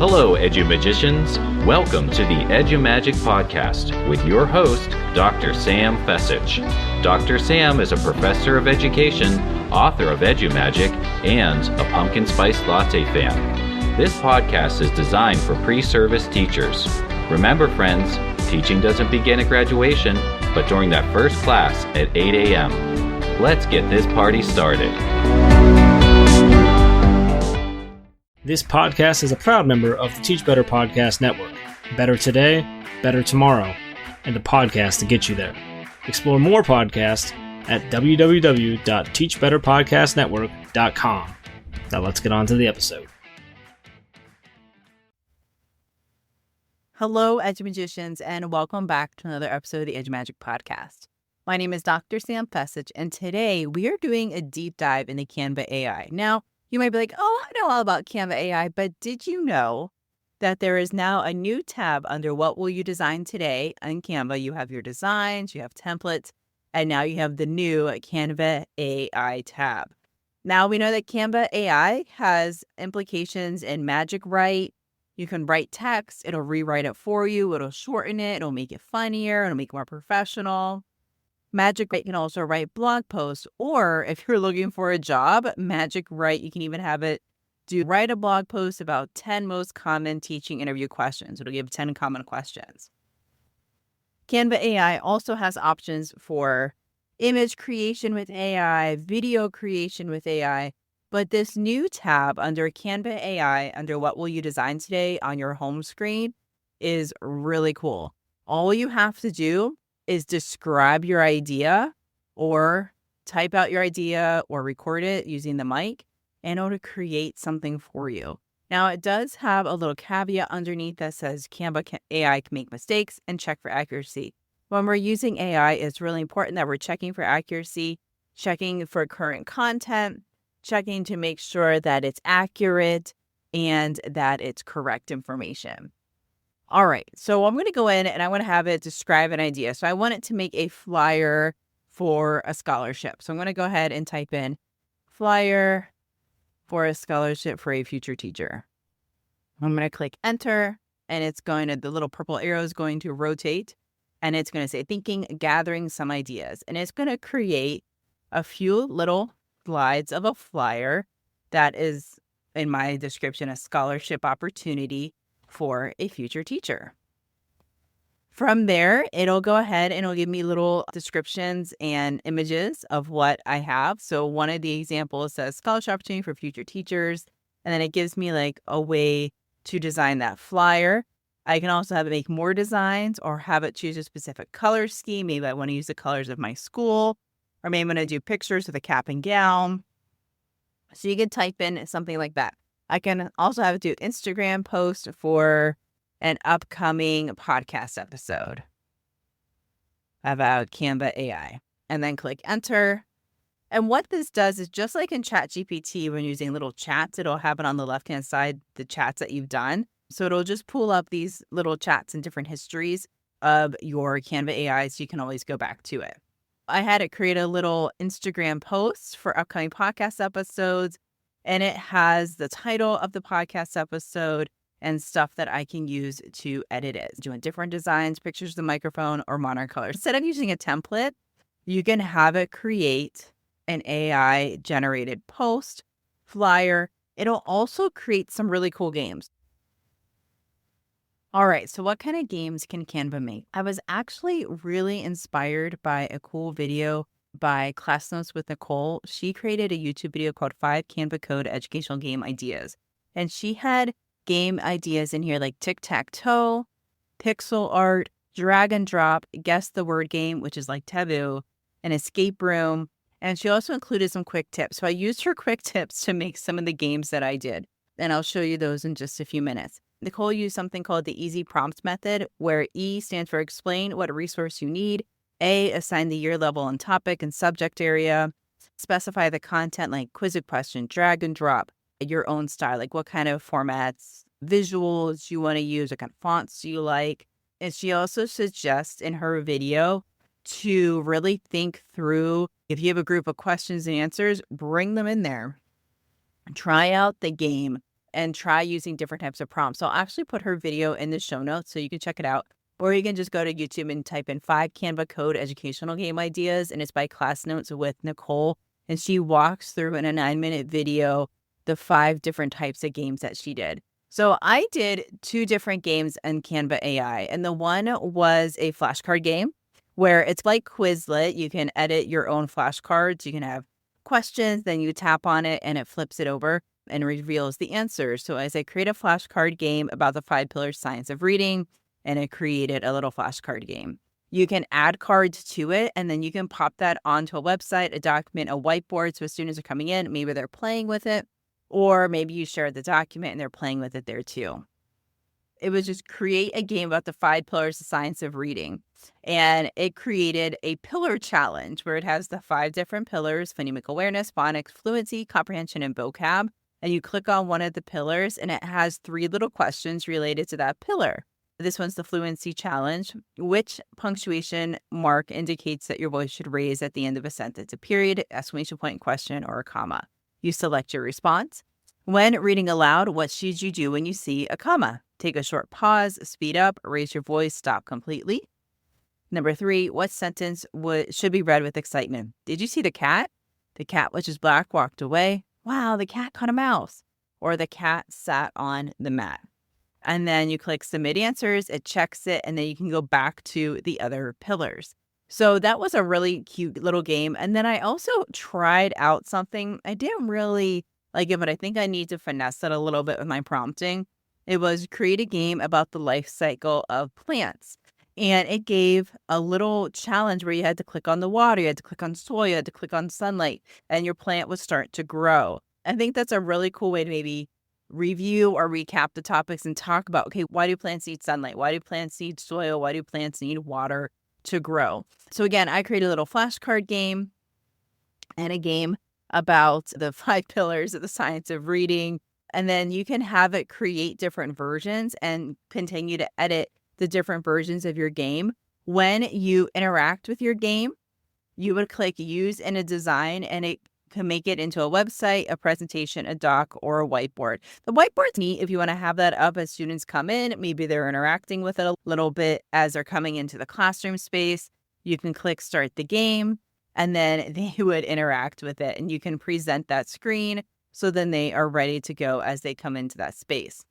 Hello, EduMagicians. Welcome to the EduMagic podcast with your host, Dr. Sam Fessich. Dr. Sam is a professor of education, author of EduMagic, and a pumpkin spice latte fan. This podcast is designed for pre-service teachers. Remember, friends, teaching doesn't begin at graduation, but during that first class at 8 a.m. Let's get this party started. This podcast is a proud member of the Teach Better Podcast Network. Better today, better tomorrow, and the podcast to get you there. Explore more podcasts at www.teachbetterpodcastnetwork.com. Now let's get on to the episode. Hello, EduMagicians, and welcome back to another episode of the EduMagic podcast. My name is Dr. Sam Fessich, and today we are doing a deep dive into Canva AI. Now, you might be like, oh, I know all about Canva AI, but did you know that there is now a new tab under What Will You Design Today on Canva? You have your designs, you have templates, and now you have the new Canva AI tab. Now we know that Canva AI has implications in Magic Write. You can write text, it'll rewrite it for you, it'll shorten it, it'll make it funnier, it'll make it more professional. Magic Write can also write blog posts, or if you're looking for a job, Magic Write, you can even have it write a blog post about 10 most common teaching interview questions. It'll give 10 common questions. Canva AI also has options for image creation with AI, video creation with AI, but this new tab under Canva AI, under What Will You Design Today on your home screen, is really cool. All you have to do is describe your idea or type out your idea or record it using the mic in order to create something for you. Now, it does have a little caveat underneath that says Canva AI can make mistakes and check for accuracy. When we're using AI, it's really important that we're checking for accuracy, checking for current content, checking to make sure that it's accurate and that it's correct information. All right, so I'm going to go in and I want to have it describe an idea. So I want it to make a flyer for a scholarship. So I'm going to go ahead and type in flyer for a scholarship for a future teacher. I'm going to click enter, and the little purple arrow is going to rotate, and it's going to say thinking, gathering some ideas. And it's going to create a few little slides of a flyer that is, in my description, a scholarship opportunity for a future teacher. From there, it'll go ahead and it'll give me little descriptions and images of what I have. So one of the examples says scholarship opportunity for future teachers. And then it gives me like a way to design that flyer. I can also have it make more designs or have it choose a specific color scheme. Maybe I want to use the colors of my school, or maybe I'm going to do pictures with a cap and gown. So you can type in something like that. I can also have it do Instagram post for an upcoming podcast episode about Canva AI, and then click enter. And what this does is just like in ChatGPT, when using little chats, it'll have it on the left-hand side, the chats that you've done. So it'll just pull up these little chats and different histories of your Canva AI, so you can always go back to it. I had it create a little Instagram post for upcoming podcast episodes, and it has the title of the podcast episode and stuff that I can use to edit it. Doing different designs, pictures of the microphone, or modern colors. Instead of using a template, you can have it create an AI-generated post, flyer. It'll also create some really cool games. All right, so what kind of games can Canva make? I was actually really inspired by a cool video by Class Notes with Nicole. She created a YouTube video called 5 Canva Code Educational Game Ideas. And she had game ideas in here like tic-tac-toe, pixel art, drag and drop, guess the word game, which is like taboo, an escape room. And she also included some quick tips. So I used her quick tips to make some of the games that I did. And I'll show you those in just a few minutes. Nicole used something called the easy prompts method, where E stands for explain what resource you need. A, assign the year level and topic and subject area. Specify the content like quiz a question, drag and drop, your own style, like what kind of formats, visuals you want to use, what kind of fonts you like. And she also suggests in her video to really think through, if you have a group of questions and answers, bring them in there. Try out the game and try using different types of prompts. So I'll actually put her video in the show notes so you can check it out. Or you can just go to YouTube and type in 5 Canva code educational game ideas. And it's by Class Notes with Nicole. And she walks through in a 9-minute video the 5 different types of games that she did. So I did 2 different games in Canva AI. And the one was a flashcard game where it's like Quizlet. You can edit your own flashcards. You can have questions, then you tap on it and it flips it over and reveals the answers. So as I create a flashcard game about the 5 pillars science of reading, and it created a little flashcard game. You can add cards to it, and then you can pop that onto a website, a document, a whiteboard. So as students are coming in, maybe they're playing with it, or maybe you share the document and they're playing with it there too. It was just create a game about the 5 pillars of science of reading. And it created a pillar challenge where it has the 5 different pillars: phonemic awareness, phonics, fluency, comprehension, and vocab. And you click on one of the pillars and it has 3 little questions related to that pillar. This one's the fluency challenge. Which punctuation mark indicates that your voice should raise at the end of a sentence? A period, exclamation point, question, or a comma. You select your response. When reading aloud, what should you do when you see a comma? Take a short pause, speed up, raise your voice, stop completely. Number 3, what sentence should be read with excitement? Did you see the cat? The cat, which is black, walked away. Wow, the cat caught a mouse. Or the cat sat on the mat. And then you click submit answers, it checks it, and then you can go back to the other pillars. So that was a really cute little game. And then I also tried out something. I didn't really like it, but I think I need to finesse it a little bit with my prompting. It was create a game about the life cycle of plants. And it gave a little challenge where you had to click on the water, you had to click on soil, you had to click on sunlight, and your plant would start to grow. I think that's a really cool way to maybe review or recap the topics and talk about, okay, why do plants need sunlight? Why do plants need soil? Why do plants need water to grow? So again, I created a little flashcard game and a game about the 5 pillars of the science of reading. And then you can have it create different versions and continue to edit the different versions of your game. When you interact with your game, you would click use in a design and it can make it into a website, a presentation, a doc, or a whiteboard. The whiteboard's neat if you want to have that up as students come in. Maybe they're interacting with it a little bit as they're coming into the classroom space. You can click start the game, and then they would interact with it. And you can present that screen so then they are ready to go as they come into that space.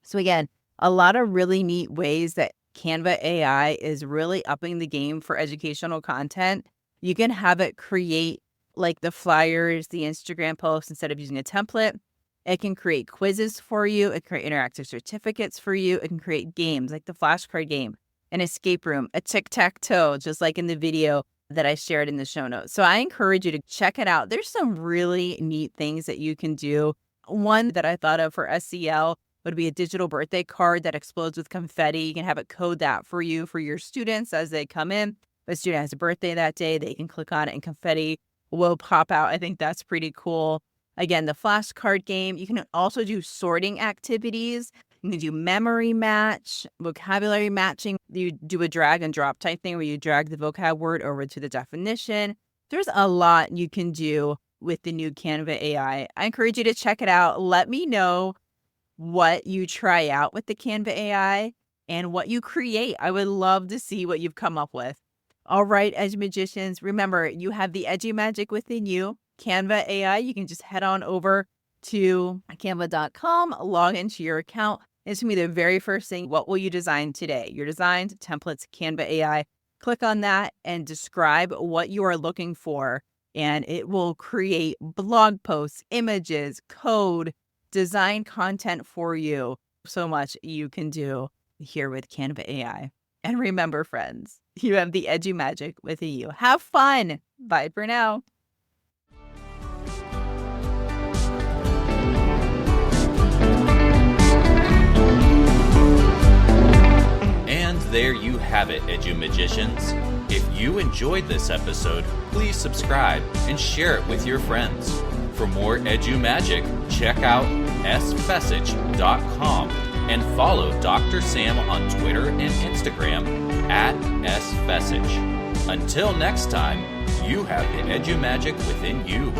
So again, a lot of really neat ways that Canva AI is really upping the game for educational content. You can have it create like the flyers, the Instagram posts, instead of using a template. It can create quizzes for you. It can create interactive certificates for you. It can create games like the flashcard game, an escape room, a tic-tac-toe, just like in the video that I shared in the show notes. So I encourage you to check it out. There's some really neat things that you can do. One that I thought of for SEL would be a digital birthday card that explodes with confetti. You can have it code that for you, for your students as they come in. If a student has a birthday that day, they can click on it and confetti will pop out. I think that's pretty cool. Again, the flashcard game. You can also do sorting activities. You can do memory match, vocabulary matching. You do a drag and drop type thing where you drag the vocab word over to the definition. There's a lot you can do with the new Canva AI. I encourage you to check it out. Let me know what you try out with the Canva AI and what you create. I would love to see what you've come up with. All right, Edge Magicians, remember, you have the Edgy Magic within you, Canva AI. You can just head on over to canva.com, log into your account. It's going to be the very first thing. What will you design today? Your designs, templates, Canva AI. Click on that and describe what you are looking for, and it will create blog posts, images, code, design content for you. So much you can do here with Canva AI. And remember, friends, you have the Edgy Magic within you. Have fun. Bye for now. And there you have it, Edu Magicians. If you enjoyed this episode, please subscribe and share it with your friends. For more Edu Magic, check out sfessage.com and follow Dr. Sam on Twitter and Instagram @sfessage. Until next time, you have the Edu Magic within you.